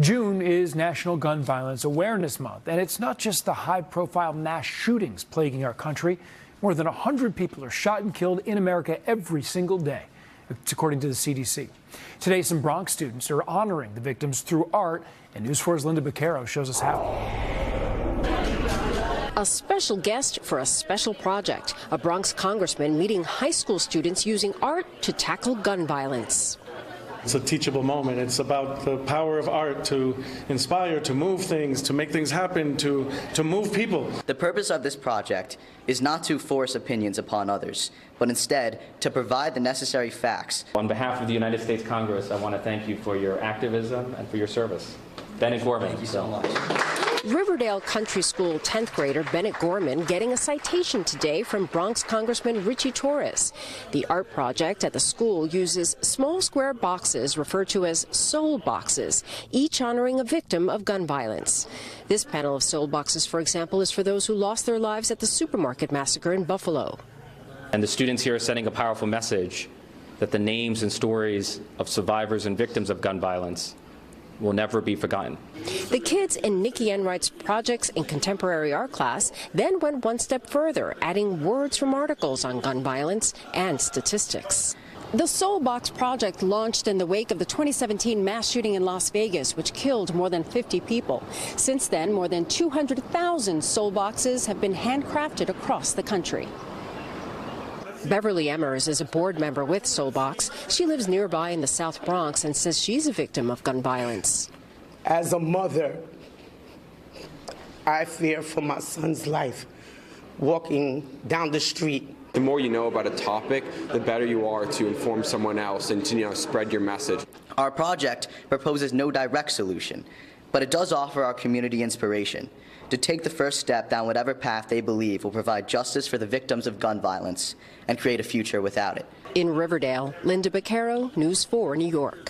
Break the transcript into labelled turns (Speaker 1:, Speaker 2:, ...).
Speaker 1: June is National Gun Violence Awareness Month, and it's not just the high-profile mass shootings plaguing our country. More than 100 people are shot and killed in America every single day, according to the CDC. Today, some Bronx students are honoring the victims through art, and News 4's Lynda Baquero shows us how.
Speaker 2: A special guest for a special project. A Bronx congressman meeting high school students using art to tackle gun violence.
Speaker 3: It's a teachable moment. It's about the power of art to inspire, to move things, to make things happen, to move people.
Speaker 4: The purpose of this project is not to force opinions upon others, but instead to provide the necessary facts.
Speaker 5: On behalf of the United States Congress, I want to thank you for your activism and for your service. Bennett Gorman.
Speaker 4: Thank you so much.
Speaker 2: Riverdale Country School 10th grader Bennett Gorman getting a citation today from Bronx Congressman Richie Torres. The art project at the school uses small square boxes referred to as soul boxes, each honoring a victim of gun violence. This panel of soul boxes, for example, is for those who lost their lives at the supermarket massacre in Buffalo.
Speaker 5: And the students here are sending a powerful message that the names and stories of survivors and victims of gun violence will never be forgotten.
Speaker 2: The kids in Nicky Enright's Projects in Contemporary Art class then went one step further, adding words from articles on gun violence and statistics. The Soul Box project launched in the wake of the 2017 mass shooting in Las Vegas, which killed more than 50 people. Since then, more than 200,000 soul boxes have been handcrafted across the country. Beverly Emers is a board member with Soulbox. She lives nearby in the South Bronx and says she's a victim of gun violence.
Speaker 6: As a mother, I fear for my son's life walking down the street.
Speaker 7: The more you know about a topic, the better you are to inform someone else and to spread your message.
Speaker 4: Our project proposes no direct solution, but it does offer our community inspiration to take the first step down whatever path they believe will provide justice for the victims of gun violence and create a future without it.
Speaker 2: In Riverdale, Lynda Baquero, News 4, New York.